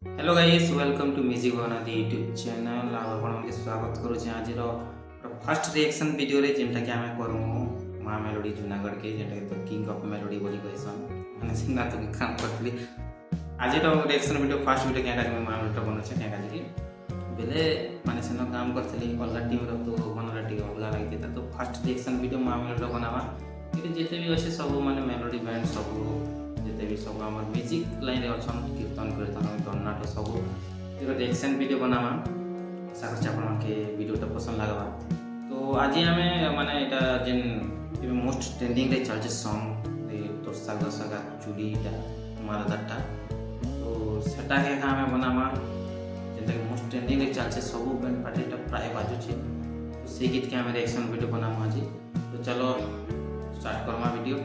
Hello guys welcome to music बनाती YouTube channel आपको स्वागत करुचे आज फर्स्ट रिएक्शन वीडियो रे जेनटा कि आमे करमु माँ मेलोडी जूनागढ़ के जेनटा तो किंग ऑफ मेलोडी बोली कहसन माने सिंगा तो काम करतली आज रिएक्शन वीडियो फर्स्ट वीडियो क्या मैं माँ मेलोडी बनौछे क्या जी बेले माने सेनो काम करतली अलगा टीम रो तो मनरा टी अलगा लगी था तो फर्स्ट रिएक्शन वीडियो माँ मेलोडी बनावा कि जेते भी अच्छे सब माने मेलोडी बैंड सब जिते भी सब आम म्यूजिक लाइन रे अच्छा कीर्तन कीर्तन कर्नाटक सब रिएक्शन वीडियो बनावा आशा कर वीडियोटा पसंद लगवा तो आज आम माने जेन मोस्ट ट्रेंडिंग रे चलছে सॉन्ग दर्शक दर्शक चूड़ीटा मालदारटा तो सेटा के आम बनावा जेनटा मोस्ट ट्रेंडिंग रे चलছে सब बैंड पार्टीटा प्राय बाजुचे तो से गीत के आम रिएक्शन वीडियो बनावा आज तो चलो स्टार्ट करमा वीडियो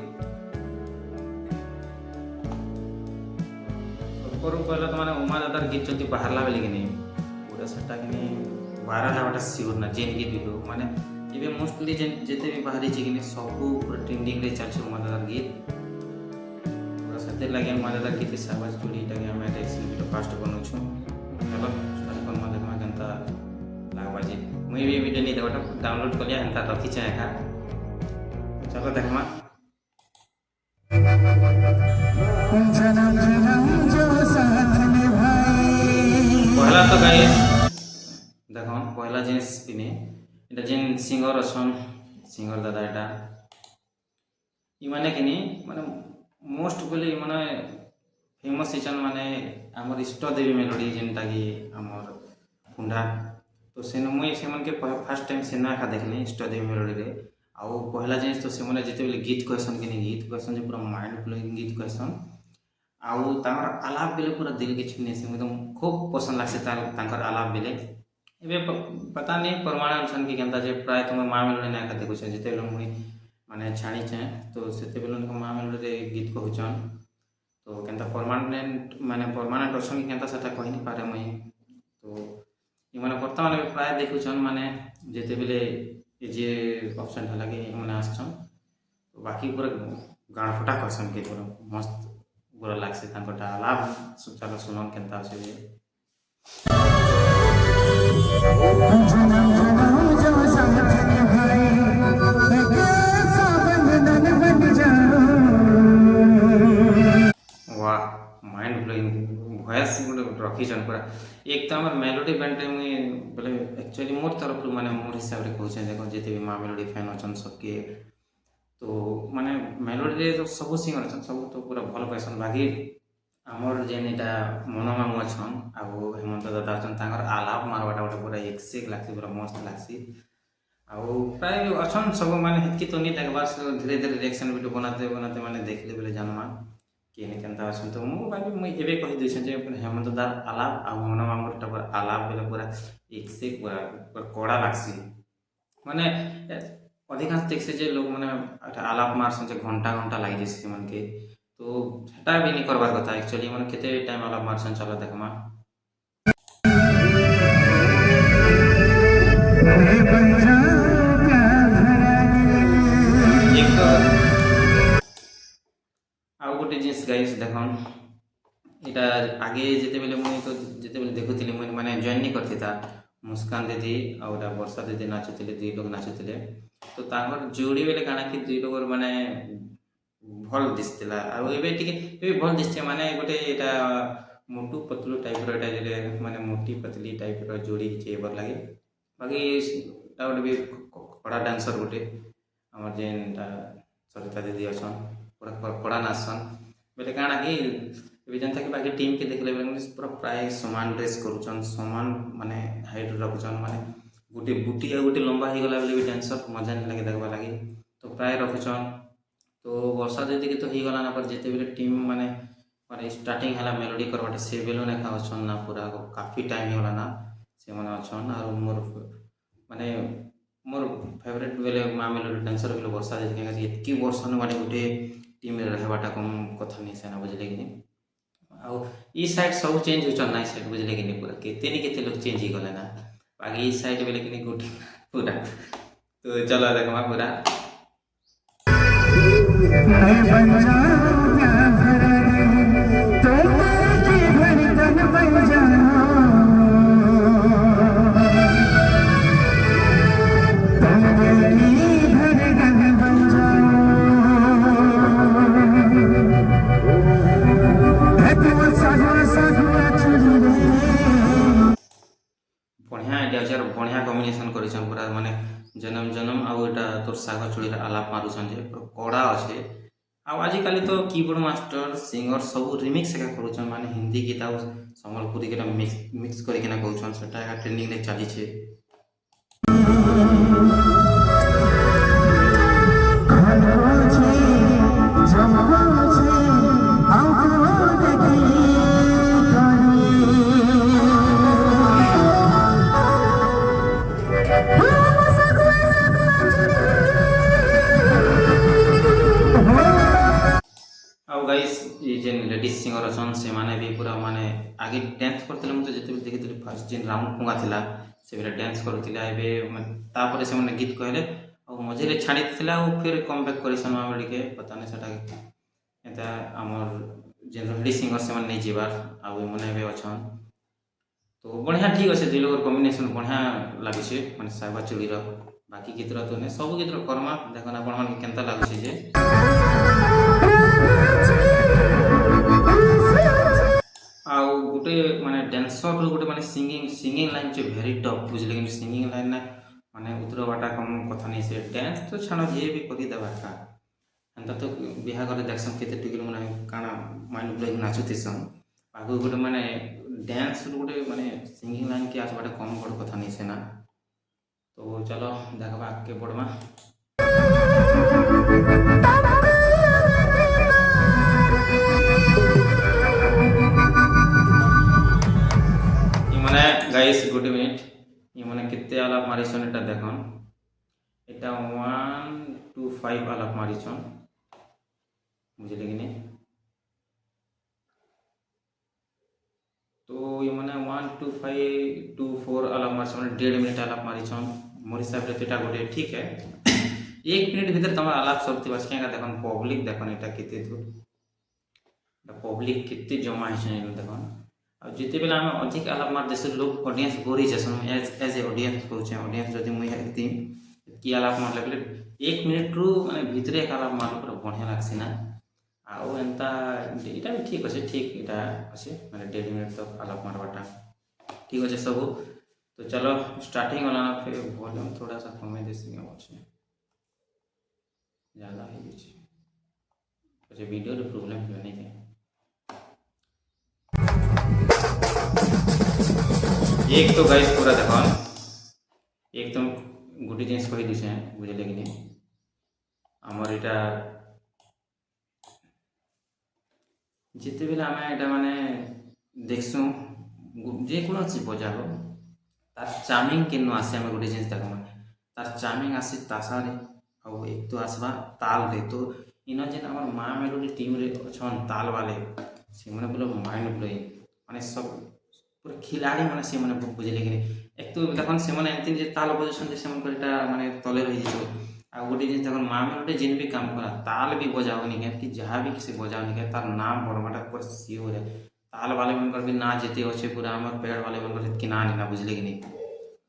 पहले तो मैंने उमा दादार गीत जल्दी बाहर बेले कि नहीं पूरा सेटा कि बाहर लाटा सियोर ना जेन गीत भी माने ये मोस्टली जिते भी बाहरी कि सब पूरा ट्रेंडिंग रे चलছে उमा दादार गीत पूरा सते लगे उमा दादार गीत साबाज जोड़ीटा के हम रिएक्शन वीडियो फास्ट बनौछु चलो स्टार्ट करमा देखमा केनता लागबा जी मुई भी वीडियो नहीं देखटा डाउनलोड कर लिया एंता रखी चाहे का चलो देखमा पहला तो गाइस देखो पहला जिनिस पिने এটা যেন সিঙ্গার অছন সিঙ্গার দাদা এটা ইমানে কিনি মানে মোস্ট বলি মানে ফেমাস হিচান মানে আমার ইষ্ট দেবী মেলোডি যেনটা কি আমার কুন্ডা তো সেন মুই সেমানকে ফার্স্ট টাইম সেনা একা দেখলি ইষ্ট দেবী মেলোডি রে আউ পহলা জিনিস তো সেমানে যেতে বলে গীত কইছন কিনি গীত কইছন যে পুরা মাইন্ড ব্লোইং গীত কইছন आउ तांकर आलाप बेले पूरा दिल के छुने से एकदम खूब पसंद लागसे तांकर आलाप बेले एबे पता नहीं परमाणु अनुसार की केनता जे प्राय तुम माँ मेलोडी ना खाते कुछ जिते बेले मुई माने छाणी छे तो सेते बेले उनको माँ मेलोडी रे गीत कहउछन तो केनता परमानेंट माने परमानेंट ऑप्शन की केनता सेटा कहि नहीं पारे मुई तो इ माने वर्तमान प्राय देखुछन माने जेते बेले जे ऑप्शन हला के माने आछन तो बाकी पूरा गाण फटा करसन के पूरा मस्त पूरा लागसे तांकोटा लाभ चलो सुनन केनता আছে যে वाह माइंड ब्लोइंग भॉइस रखी छन पूरा एक तो हमर मेलोडी बैंड रे मुई बोले एक्चुअली मोर तरफ माने मोर हिसाब रे कहू छै देखो जेते भी माँ मेलोडी फैन अछन सबके तो माने मेलोडी तो सब सिंगर अछन सब तो पूरा भल कहसन बाकी आमर जेन एटा मनोमामू अछन आ हेमंत दादा अछन तांकर आलाप मारवाटा गोटे पूरा एक से एक लागसी पूरा मस्त लागसी आ प्राय अछन सब माने हेतकी तो नहीं देखबार धीरे धीरे रिएक्शन वीडियो बनाते बनाते माने देखले बेले जानमा केने केनता अछन तो मु बाकी मुई एबे कहि दै छै जे हेमंत दादा आलाप आ मनोमामूटा पूरा आलाप बेले पूरा एक से पूरा कड़ा लागसी माने अधिकांश देख से जे लोग मैंने आलाप मारसन जे घंटा घंटा लग जाए मन के तो सेटा भी नहीं करबार कथा एक्चुअली मन केते टाइम आलाप मारसन चलो देखमा एक तो आ गोटे जिनिस गाइस देखन एटा आगे जेते बेले मुई तो जेते बेले देखुतिली मुई माने जॉइन नहीं करथिता मुस्कान दीदी और वर्षा दीदी नाचुले दुई लोग नाचुले तो तांकर जोड़ी बेले काना कि दुई लोग माने भल दिसतिला आ एबे टिके एबे भल दिसते माने गोटे एटा मोटू पतलू टाइप रो एटा जे माने मोटी पतली टाइप रो जोड़ी छे एबर लागे बाकी ता गोटे भी कड़ा डांसर गोटे हमर जेनटा सरिता दीदी अछन पूरा कड़ा नाचसन बेले काना कि एबे जनता कि बाकी टीम के देखले बेले पूरा प्राय समान ड्रेस करूछन समान माने हाइट रखुछन माने गोटे बुटी आ गोटे लंबा हो गला बेले भी डांसर मजा नहीं लगे देखबा लगी तो प्राय रखुछन तो वर्षा दीदी के तो हो गला ना पर जेते बेले टीम माने माने स्टार्टिंग हला मेलोडी करबाटे से बेलो ने खावछन ना पूरा काफी टाइम हो गला ना से माने अछन और मोर माने मोर फेवरेट बेले माँ मेलोडी डांसर बेले वर्षा दीदी के इतकी वर्ष न माने गोटे टीम रे रहबाटा कम कथा नहीं से ना बुझले कि आ ई साइड सब चेंज होचन ना साइड बुझले कि पूरा केते नि केते लोग चेंज हो गले ना बाकी इस साइड बेले कि गुड पूरा तो चलो देखमा पूरा मैं बन जाऊं क्या बढ़िया कॉम्बिनेशन करिछन पूरा माने जन्म जन्म आउ एटा तोर सागर चूड़ीर आलाप मारुछन जे पूरा कड़ा अच्छे। आजिकाली तो कीबोर्ड मास्टर सिंगर सब रिमिक्स एका करुछन माने हिंदी गीत आउ संबलपुरी गीत मिक्स करके कहउछन सेटा एका ट्रेंडिंग रे चली छे। आउ गाइस ये जेन लेडीज सिंगर अछन से माने भी पूरा माने आगे डांस करथिले मते जते देखिथिले फर्स्ट जेन राउंड पुंगा थिला से बेला डांस करथिला एबे तापर से माने गीत कहले आ मझिरे छाड़ी थिला और फिर कम बैक करिसन माबडी के पता नै सेटा एता हमर जेन लेडीज सिंगर से माने नै जेबार आ वे माने बे अछन तो बढ़िया ठीक अछि दुई लोगर कॉम्बिनेशन बढ़िया लागि छे माने सागा चूड़ी रो बाकी गीत रो तो नै सब गीत रो कर्मा देखन आपण मन केनता लागि छे जे आउ गोटे माने डांसर गोटे माने सिंगिंग लाइन जे वेरी टफ बुझले कि सिंगिंग लाइन ना माने उतरो बाटा कम कथा नहीं से डांस तो छानो जे भी करी देबा का अंत तो बिहा करे देखसन केते टिकल माने काना माइंड ब्लोइंग नाचुतिसन आगु गोटे माने डांस गोटे माने सिंगिंग लाइन के आस बाटा कम बड़ कथा नहीं से ना तो चलो देखबा के पड़मा गाइस गुड मिनट ये माने कितने आलाप मारिछन एटा देखन एटा 1 2 5 आलाप मारिछन बुझले कि नहीं तो ये माने 1 2 5 2 4 आलाप मारिछन 1.5 मिनट आलाप मारिछन मोर हिसाब रे एटा गोटे ठीक है 1 मिनट भीतर तमर आलाप सब बस के देखन पब्लिक देखन एटा केते दूर पब्लिक केते जमा है देखन जिते बेला आम अधिक आलाप मार देश लोग ऑडियंस बोरी जैसन एज ए ऑडियंस कहूँ ऑडियंस जदि मुझे हेती कि आलाप मार लगे 1 मिनट रु माने भितरे एक आलाप मार पूरा बढ़िया लागसी ना आउ एंता एटा भी ठीक अच्छे ठीक एटा अच्छे माने 1.5 मिनट तक आलाप मारवाटा ठीक अच्छे सब तो चलो स्टार्टिंग वाला फिर वॉल्यूम थोड़ा सा कमे देसी अच्छे ज़्यादा है अच्छे वीडियो रे प्रॉब्लम नहीं है एक तो गाइस पूरा देखन एकदम गुटी जिनिस कहि दिसे बुझले कि नहीं हमर एटा जिते बेला आम एटा माने देखसु जे कोनो चीज बजा हो तार चार्मिंग केनो आसे हम गुटी जिनिस देखम तार चार्मिंग आसी तासारे और एक तो आसबा ताल रे तो इनो जेन हमर मां मेलोडी टीम रे छन ताल वाले से माने बोलो माइंड ब्लोइंग माने सब पूरा खिलाड़ी माने से माने बुझले कि एक तो देखन से माने एंतिन जे ताल बजसन जे से मन करटा माने तले रही जो आ गोटे जिन देखन मां में गोटे जिन भी काम करा ताल भी बजावनी के कि जहां भी किसी बजावनी के तार नाम बड़माटा पूरा सियो रे ताल वाले मन कर भी ना जेते होचे पूरा हमर पेड़ वाले मन कर कि ना ना बुझले कि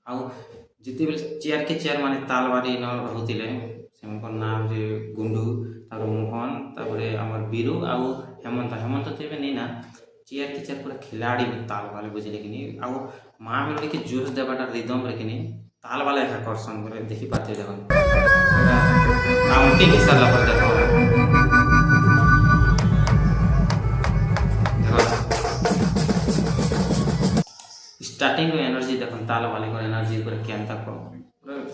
आ जिते बेल चेयर के चेयर माने ताल वाली न रहतिले से मन कर नाम जे गुंडू तार मोहन तापरे हमर बीरू आ हेमंत तेबे नहीं ना चेयर के चेयर पूरा खिलाड़ी ताल वाले बुझले कि नहीं आ माँ मेलोडी के जोश देवाटा रिदम रे कि नहीं ताल वाला एक आकर्षण बोले देखी पाते देखो काउंटिंग हिस्सा पर देखो स्टार्टिंग में एनर्जी देखो ताल वाले को एनर्जी पूरा केनता को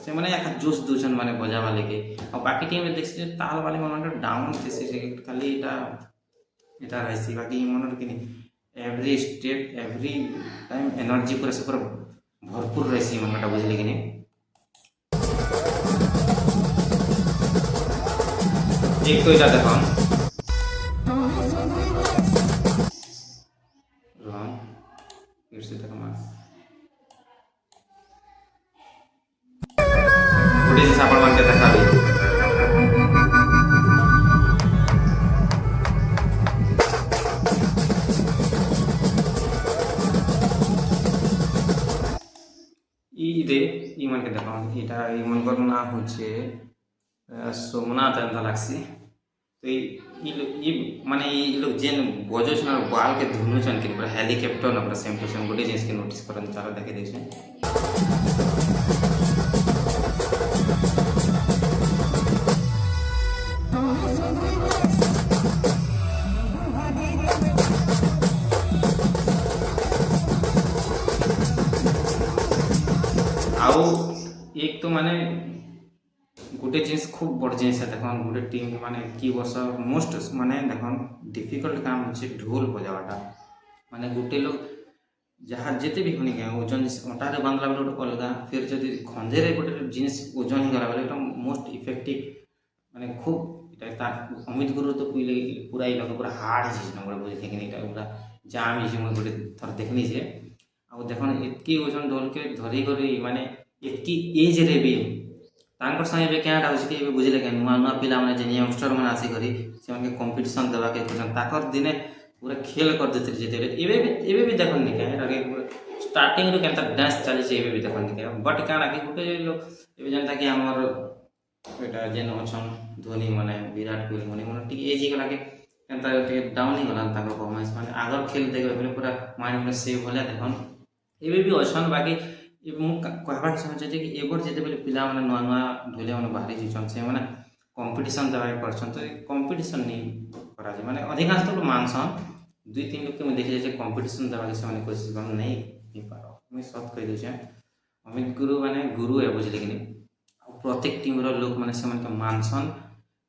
से माने एक जोश दूसन माने बजा वाले के और बाकी टीम में देखसे ताल वाले मन डाउन से खाली एटा रहसी बाकी मन कि नहीं every step every time energy पूरा से पूरा भरपूर रहसी मन का बुझले कि नहीं एक तो इला देखो रोहन फिर से देखो मां गुडी से सापड़ मान के देखा भी ई मन के देखो इटा ई मन कर ना होचे सोमनाथ एंता लागसी तो ई माने ई लोग जेन बजो छन बाल के धुनु छन कि पूरा हेलीकॉप्टर न पूरा सेम टू सेम गोटे जिनिस के नोटिस करन चाला देखे देखछन ଆଉ ଏକ ତ ମାନେ ଗୋଟେ ଜିନିଷ খুব বড় জিনিস দেখুন গোটে টিম মানে কি বর্ষ মোস্ট মানে দেখুন ডিফিকল্ট কাম হচ্ছে ঢোল বজাবাটা মানে গোটে লোক ଯାହା ଯେତେ ବି ହଉନି କାଁ ଓଜନ ଅଣ୍ଟାରେ ବାନ୍ଧିଲା ବେଳେ ଗୋଟେ ଅଲଗା ଫେର୍ ଯଦି ଖଞ୍ଜେରେ ଗୋଟେ ଜିନିଷ ଓଜନ ହେଇଗଲା ବେଲେ ଏଇଟା ମୋଷ୍ଟ ଇଫେକ୍ଟିଭ ମାନେ ଖୁବ୍ এটা তা অমিত গুরু তো পুইলে পুরা এই লোক পুরা হার্ড ହେଇଯାଇଛି ନା ଗୋଟେ ବୁଝି ଦେଖିନି ଏଇଟା ପୁରା ଜାମ୍ ହେଇଛି ମୁଁ ଗୋଟେ ଥର ଦେଖିନି ଯେ ଆଉ ଦେଖୁନ୍ ଏତ୍କି ଓଜନ ଢୋଲକେ ଧରିକରି ମାନେ ଏତ୍କି ଏଜ୍ରେ ବି ତାଙ୍କର ସାଙ୍ଗେ ଏବେ କାଁଟା ହେଉଛି କି ଏବେ ବୁଝିଲେ କାଁ ନୂଆ ନୂଆ ପିଲାମାନେ ଯେ ୟଙ୍ଗଷ୍ଟର ମାନେ ଆସିକରି ସେମାନଙ୍କୁ କମ୍ପିଟିସନ୍ ଦେବାକେ କରୁଛନ୍ ତାଙ୍କର ଦିନେ पूरा खेल कर देते जिते एबे भी देखनी क्या स्टार्टिंग रू केनता डांस चली एबे भी देखनी क्या बट काना कि गोटे लोग एबे जनता कि हमर एटा जेन अछन धोनी माने विराट कोहली माने टी एज गला के केनता टी डाउन ही गला ताकर परफॉर्मेंस माने आगर खेल देखे बोले पूरा माइंड में सेव होला देखन एबे भी अछन बाकी मु कहबा के समझ जे कि एबर जेते बेले पिला माने नुआ नुआ ढोले माने बाहरी जिछन से माने कंपटीशन देबा करछन तो कंपटीशन नहीं करा जे माने अधिकांश तो मानसन दुई तीन लोग के मैं देखी जाए कंपटीशन देवा से मैंने कोशिश कर नहीं नहीं पार मुझे सत कही दूचे अमित गुरु माने गुरु है बुझे कि प्रत्येक टीम लोक मैंने से मानसन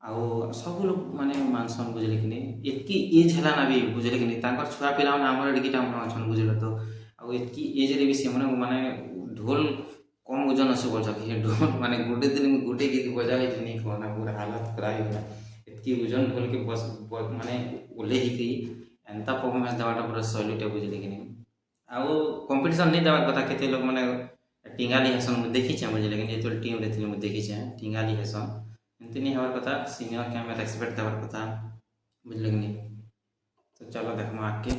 आउ सब लोग माने मानसन बुझे कि एतकी एज है ना भी बुझे कि छुआ पिला आम एडिकिटा अच्छा बुझे तो आतकी एज रे भी से माने ढोल कम ओजन अच्छे बोल सके ढोल माने गोटे दिन गोटे गीत बजा नहीं कहना पूरा हालत खराब होगा एतकी ओजन ढोल के बस माने ओल्हे ही एंता परफॉर्मेंस देवाटा पूरा सैल्यूट बुझे कि आउ कंपटीशन नहीं देवार कथा केते लोग माने टिंगाली हेसन मुझे देखी बुझे लेकिन जो टीम रे थी मुझे देखी टिंगाली हेसन एमती नहीं हमार कथा सीनियर कैमरा एक्सपेक्ट देवार कथा बुझे कि तो चलो देखो आगे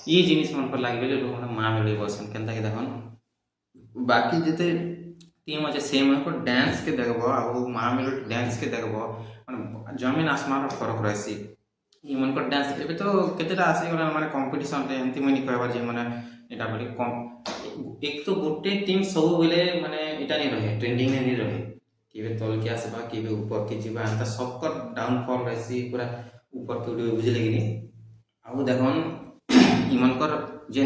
ये जिनिस मन पर लगे लोक मैंने माँ मिले बसन के देखन बाकी जिते टीम अच्छे सेम को डांस के देखब आ माँ मिलो डांस के देखब मैं जमीन आसमान फरक रही मन को डांस ए तो केतेटा आसीगला माने कंपटीशन रे एंती मुई कहबार जे माने एटा बोले कम एक तो गोटे टीम सब बेले माने एटा नहीं रहे ट्रेंडिंग में नहीं रहे केबे तल के आसबा केबे ऊपर के जीवा एंता सबकर डाउनफॉल रही पूरा ऊपर के उड़े बुझले कि आ देखन इमनकर जे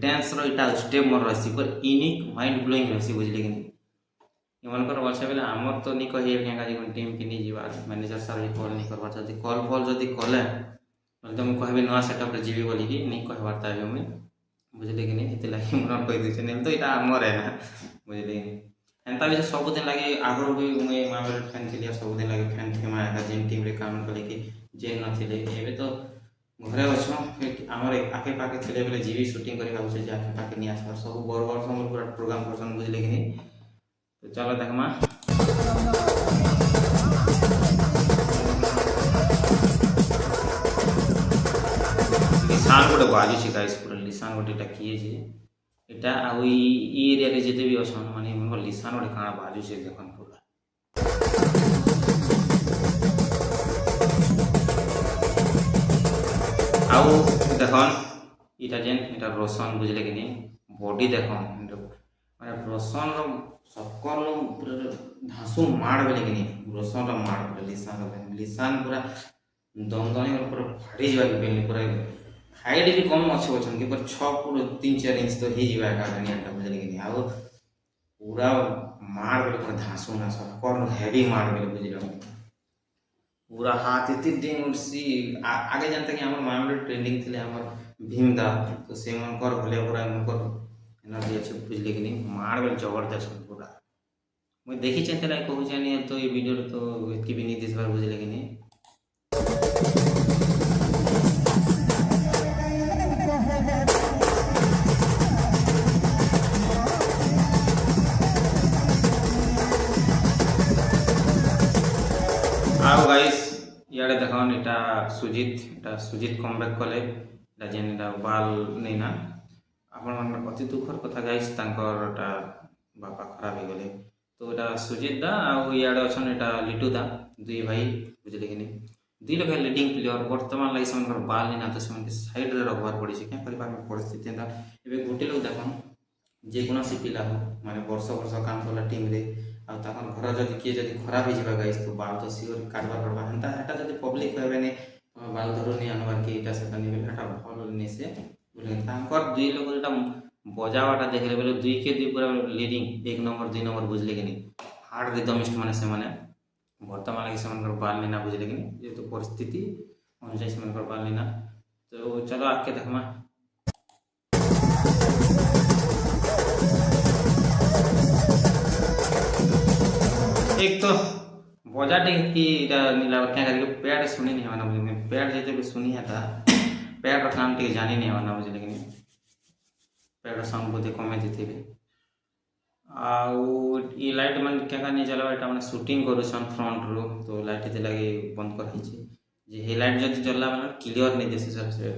डांस रो स्टेप मोर रही पर यूनिक माइंड ब्लोइंग रही बुझले कि इमनकर वर्षा बेले आमर तो नहीं कहे क्या टीम के नहीं जीवा मैनेजर साहब कल नहीं करवा जब कल फल जब कले तो मुझे कहबी नुआ सेटअप रे जीवी बोलिकी नहीं कहबार था मुझे बुझले कि नहीं लगे मन कही दूचे नहीं तो यहाँ आमर है ना बुझले कि एंता भी सबुदिन लगे आगर भी मुझे माँ बेले फैन थी सबुदिन लगे फैन थे माँ जेन टीम रे काम कले कि जेन नथिले एबे तो घरे अच्छे आमर आखे पाखे थे बेले जीवी शूटिंग करके आखे पाखे नहीं आसबार सब बड़ बड़ सब पूरा प्रोग्राम करसन बुझले कि तो चलो देखमा लिसान गोटे बाजुची गाइस पूरा लिसान गोटे किए जे एटा आ एरिया रे जेते भी अछन माने मन लिसान गोटे काना बाजुची देखन पूरा आउ देखन इटा जेन इटा रोशन बुझले कि बॉडी देखन माने रोशन रो सबकर पूरा धासु माड़ बेले कि रोशन माड़ पूरा लिसान पूरा दमदमी पूरा फाड़ी जावा बेले पूरा हाइट भी कम अच्छे अच्छे कि पर 6 पूरा 3-4 इंच तो ही जावा का बुझले कि आ पूरा माड़ बेले पूरा धासु ना सबकर हेवी माड़ बेले बुझले पूरा हाथ इतनी दिन उसी आगे जानते कि हमारे मामले ट्रेंडिंग थे हमारे भीमदा तो से मनकर भले पूरा मनकर एनर्जी अच्छे बुझले कि मार बेल जबरदस्त पूरा मुझे देखी चाहते लाइक कहूँ नहीं तो ये वीडियो तो इतनी भी नहीं दिस बार बुझले कि आओ गाइस इे देखन इटा सुजित कमबैक कले जेन बाल नहीं ना आपण अति दुखर कथा गाइस बापा खराब हो गले तो यहाँ सुजित दा आड़े अच्छा यहाँ लिटू दा दुई भाई बुझले कि दुई लोग लीडिंग प्लेयर बर्तमान लगे से बाल नहीं ना तो से साइड रे रखबार पड़ी क्या कर परिस्थिति गोटे लोग देखन ଯେକୌଣସି ପିଲା ହଉ ମାନେ ବର୍ଷ ବର୍ଷ କାମ କଲା ଟିମ୍ରେ ଆଉ ତାଙ୍କର ଘର ଯଦି କିଏ ଯଦି ଖରାପ ହେଇଯିବା ଗାଇସ୍ ତ ବାଳ ତ ସିଓର କାଟବା ପଡ଼ବା ହେନ୍ତା ହେଟା ଯଦି ପବ୍ଲିକ କହିବେନି ତମେ ବାଳ ଧରୁନି ଆନବାର କି ଏଇଟା ସେଟା ନେଇ ବେଲେ ହେଟା ଭଲ ନିସେ ବୁଝଲେ ତାଙ୍କର ଦୁଇ ଲୋକ ଯେଟା ବଜାବାଟା ଦେଖିଲେ ବେଲେ ଦୁଇ କେ ଦୁଇ ପୁରା লিডিং এক নম্বর দুই নম্বর বুঝলে কিনি হার্ড রিদমিস্ট মানে ସେମାନେ ବର୍ତ୍ତମାନ ଲାଗି ସେମାନଙ୍କର ବାଲ ନିନା ବୁଝିଲେ କିନି ଯେହେତୁ ପରିସ୍ଥିତି ଅନୁଯାୟୀ ସେମାନଙ୍କର ବାଲ ନିନା ତ ଚାଲ ଆଗକେ ଦେଖମା। एक तो बजाटे कि नीला क्या करके पैड सुनी नहीं हमारा बुझे पैड जैसे भी सुनी है था पैड का काम टे जानी नहीं हमारा बुझे लेकिन पैड साउंड बोधे कमे देते भी आउ ये लाइट मन क्या नहीं चलवा एटा माने शूटिंग करूछन फ्रंट रो तो लाइट दे लगे बंद कर हिची जे हे लाइट जदी जलला माने क्लियर नहीं दिसे सर से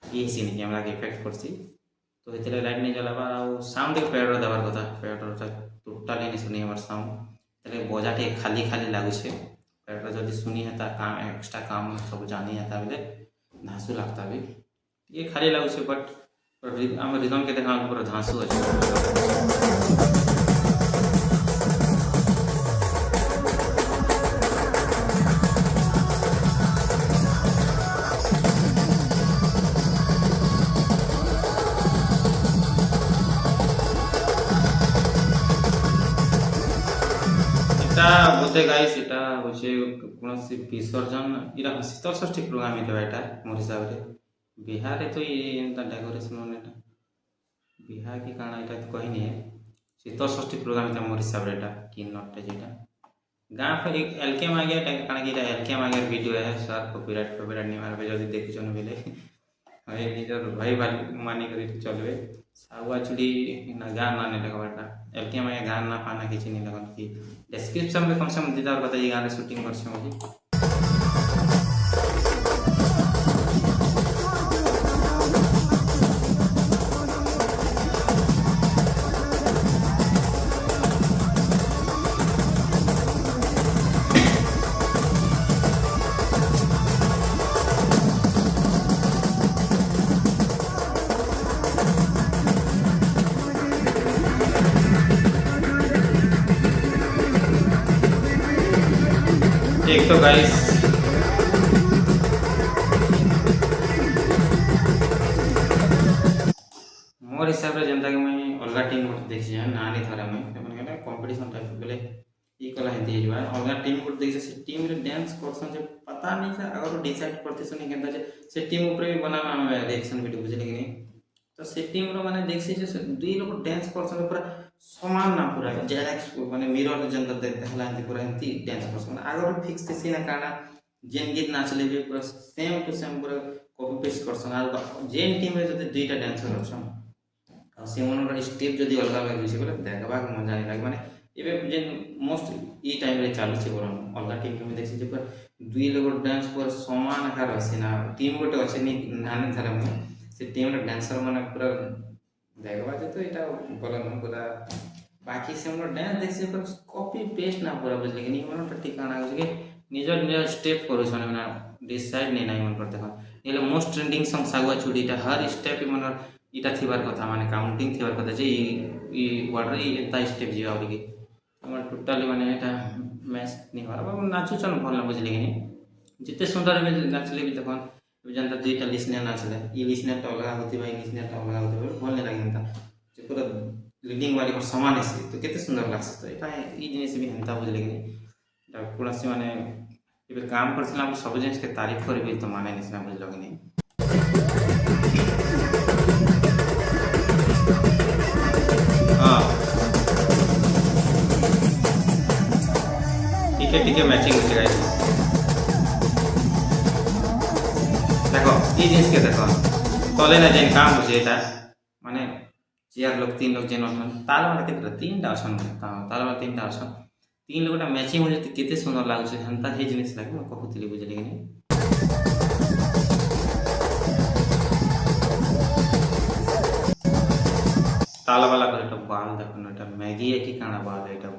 ये सीन कैमरा के इफेक्ट करसी तो हेतले लाइट नहीं जलाबा आउ साउंड के पैड देबार कथा पैड टोटली नहीं सुनी हमर साउंड तेरे बजा टे खाली खाली लागुछे पैड जदी सुनी हेता काम एक्स्ट्रा काम सब जानी हेता बेले धांसू लगता भी ये खाली लागुछे बट हम रिदम के देखा पूरा धांसू अच्छे बोलते गाइस এটা হচ্ছে কোনসি বিসর্জন এরা শীতল ষষ্ঠী প্রোগ্রাম এটা এটা মোর হিসাবে বিহারে তো এন্তা ডেকোরেশন এটা বিহার কি কানা এটা তো কই নি শীতল ষষ্ঠী প্রোগ্রাম এটা মোর হিসাবে এটা কি নটটা যেটা গাঁ पर एक एलकेएम आ गया काना कि এটা एलकेएम आ गया वीडियो है सर कॉपीराइट नहीं मारबे जदी देखिछन बेले हय निजर भाई मानी करी चलबे साउआ चुड़ी ना गान ना नहीं लगवाटा एलकेएम आ गान ना पाना किछि नहीं लगन कि डिस्क्रिप्शन में कम से कम दीदार बताइए गाने शूटिंग कर मुझे एक तो गाइस मोर हिसाब से जनता के मैं अलग टीम को देखी है ना नहीं थरा मैं कहना कंपटीशन टाइप बोले ई कला हिंदी जवा अलग टीम को देखि से टीम रे डांस करसन जे पता नहीं से अगर डिसाइड करते सुनी केनता जे से टीम ऊपर भी बना हम रिएक्शन वीडियो बुझले कि नहीं तो से टीम रो माने देखि जे दुई लोग डांस करसन पूरा समान ना पूरा जेरेक्स माने मिरर जंगल देखला हिंदी पूरा हिंदी डांस करसन अगर फिक्स थी ना काना जेन गीत नाचले भी पूरा सेम टू सेम पूरा कॉपी पेस्ट करसन आ जेन टीम रे जदी दुईटा डांसर अछन आ से मनर स्टेप जदी अलग अलग छै बोले देखबा के मजा नहीं लागे माने एबे जेन मोस्ट ई टाइम रे चालू छै बोलन अलग टीम में देखि जे पूरा दुई लोग डांस पर समान आकार अछि ना टीम गोटे अछि नि नानी थरा में से टीम रे डांसर माने पूरा देखबा जे तो एटा बोलन पूरा बाकी से हमर डांस देखसे पर कॉपी पेस्ट ना पूरा बुझले कि मन ठिकाना हो कि निजर निजर स्टेप करू छन ना डिसाइड नहीं मन करते हन एले मोस्ट ट्रेंडिंग सॉन्ग सागवा छुडीटा हर स्टेप मन इटा थिबार कथा माने काउंटिंग थिबार कथा जे ई वाटर ई एता स्टेप जिवा बोली हमर टोटली माने एटा मैच नहीं हो अब नाचू छन भल ना बुझले कि जिते सुंदर में नाचले भी देखन जनता दुईटा लिसनर नाचले ई लिसनर तो अलग होती भाई लिसनर तो अलग होती भल नहीं लागे जनता जे पूरा लीडिंग वाली पर समान है तो केते सुंदर लागस तो एटा ई जिनिस भी हंता बुझले कि एटा कोनसी माने एबे काम करथिला हम सब जिनिस के तारीफ करबे तो माने निसना बुझलो कि नहीं हां ठीक है मैचिंग हो गाइस देखो ई जिनिस के देखो तले ना जेन काम हो जेटा माने चार लोग तीन लोग जेन असन ताल वाला केते तीन टा असन ताल वाला तीन टा असन तीन लोगटा मैचिंग हो जते केते सुंदर लागु छै हंता हे जिनिस लागे म कहूतली बुझले कि नहीं ताल वाला पर बाल देखो ना मैगी है कि काना बाल है एटा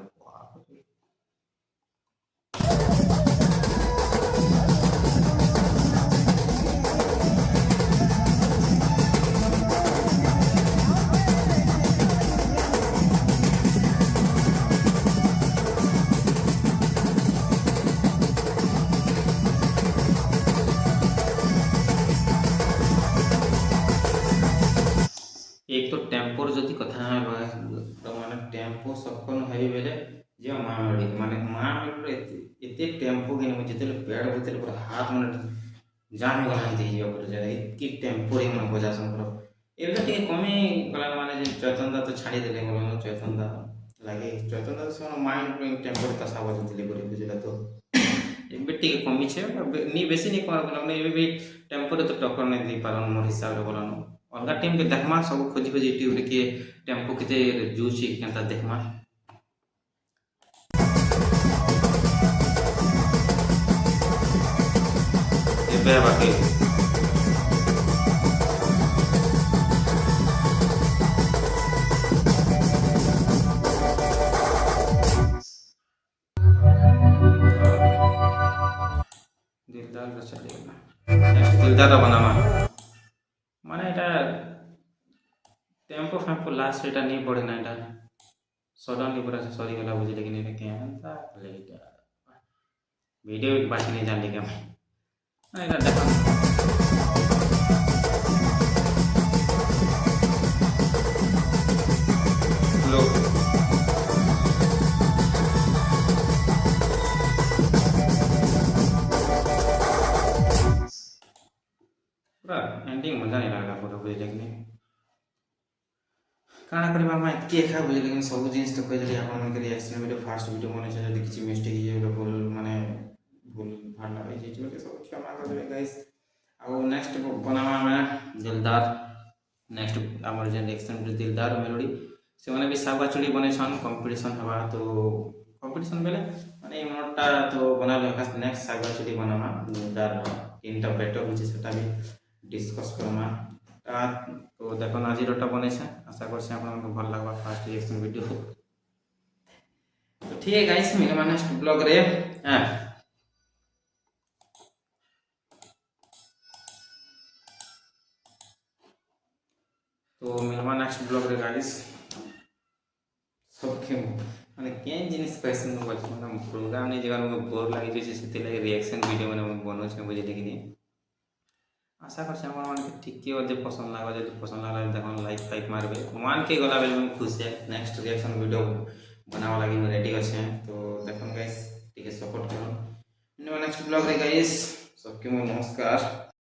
एक तो टेम्पोर जदि कथा तो माने टेम्पो सबकन हेवी बेले जे माँ मेलोडी माने माँ मेलोडी एते टेम्पो के मुझे जेते पेड़ बोतल पूरा हाथ माने जाम गला हिंदी जे ऊपर जे इतकी टेम्पो रे मन बजा संपर एबे टिके कमी गला माने जे चैतन दा तो छाड़ी देले गला चैतन दा लागे चैतन दा से माइंड टेम्पो ता साबत दिले करे बुझला तो ଏବେ ଟିକେ କମିଛେ ନି ବେଶୀ ନି କମାର ବୋଲେ ଏବେ ବି ଟେମ୍ପୋରେ ତ ଟକ୍କର ନାଇଁ ଦେଇ ପାରନ୍ ମୋର୍ ହିସାବରେ ବୋଲନ ଅଲଗା ଟିମ୍କେ ଦେଖ୍ମା ସବୁ ଖୋଜି ଖୋଜି ୟୁଟ୍ୟୁବ୍ରେ କିଏ ଟେମ୍ପୋ କେତେ ଯୁଉଛି କେନ୍ତା ଦେଖ୍ମା ଏବେ ବାକି ଦିଲଦାର ଚାଲିଗଲା ନେକ୍ସଟ ଦିଲଦାର ବନାମା ମାନେ ଏଇଟା टेम्पो फेम्पो लास्ट एटा नहीं पड़े ना एटा सडनली पूरा सरीगला बुझे कि नहीं केनता एटा वीडियो बाकी नहीं जानली कि एटा देखा लो पूरा एंडिंग मजा नहीं लगला पूरा बुझे कि नहीं काଣା କରିବା ଆମେ ଏତିକି ଏକା ବୁଝିଲେ କିନ୍ତୁ ସବୁ ଜିନିଷ ତ କହିଦେଲି ଆପଣଙ୍କ ରିଆକ୍ସନ୍ ଭିଡ଼ିଓ ଫାର୍ଷ୍ଟ ଭିଡ଼ିଓ ବନେଇছে ଯଦି କିଛି ମିଷ୍ଟେକ୍ ହେଇଯାଏ ଭୁଲ ମାନେ ଭୁଲ ଭାଲା ହେଇଯାଇଛି ବୋଲି ସବୁ କ୍ଷମା କରିଦେବେ ଗାଇସ୍ ଆଉ ନେକ୍ସଟ ବନାବା ଆମେ ଦିଲଦାର ନେକ୍ସଟ ଆମର ଯେନ୍ ରିଆକ୍ସନ୍ ଭିଡ଼ିଓ ଦିଲଦାର ମେଲୋଡ଼ି ସେମାନେ ବି ଶାଗୁଆ ଚୁଡ଼ି ବନେଇଛନ୍ କମ୍ପିଟିସନ୍ ହେବା ତ କମ୍ପିଟିସନ୍ ବେଲେ ମାନେ এই মনটা তো বনালে নেক্সট ଶାଗୁଆ ଚୁଡ଼ି ବନାମା ଦିଲଦାର ତିନିଟା ବେଟର ହେଉଛି ସେଟା ବି ডিসকস করমা তো দেখুন আজিরটা বনেছে আশা করছি আপনাদের ভালো লাগবে ফার্স্ট রিঅ্যাকশন ভিডিও তো ঠিক আছে গাইস মিলবা নেক্সট ব্লগ রে হ্যাঁ তো মিলবা নেক্সট ব্লগ রে গাইস सबके माने केन जिनिस क्वेश्चन बोल मतलब प्रोग्राम नहीं जगह में बोर लागी जे से लागी रिएक्शन वीडियो मैंने बनो छै बुझे लेकिन आशा करछे हमर मान के ठीक के जे पसंद लागो जे पसंद लागला देखन लाइक फाइक मारबे मान के गला बेल में खुश है नेक्स्ट रिएक्शन वीडियो बनावा लागी मैं रेडी अछि तो देखन गाइस ठीक है सपोर्ट करो नेक्स्ट ब्लॉग रे गाइस सबके नमस्कार।